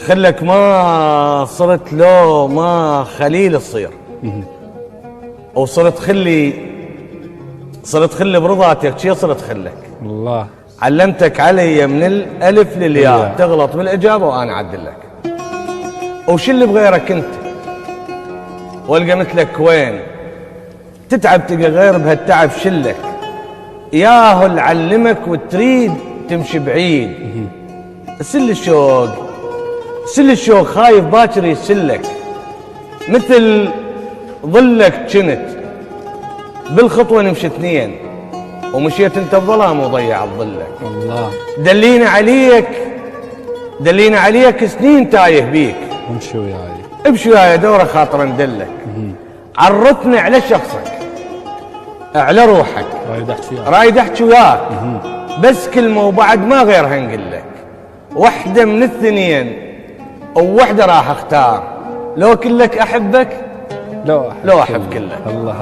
خلك ما صرت لو ما خليل تصير، وصرت خلي برضاتك، شي صرت خلك. الله. علمتك علي من الالف للياء، تغلط بالاجابه وانا اعدل لك. وش اللي بغيرك انت؟ والقى مثلك وين؟ تتعب تلقى غير بهالتعب شلك. ياهو علمك وتريد تمشي بعيد. سل الشوق خايف باكر يسلك، مثل ظلك جنت بالخطوه نمشي اثنين، ومشيت انت بظلام وضيع ظلك. الله. دلينا عليك سنين تايه بيك، امشي وياي دوره خاطر ندلك. عرفني على شخصك، على روحك، رايد احكي وياك، بس كلمه وبعد ما غيرها نقول لك. وحده من الاثنين ووحده راح اختار، لو كلك احبك لو احب كلك. الله.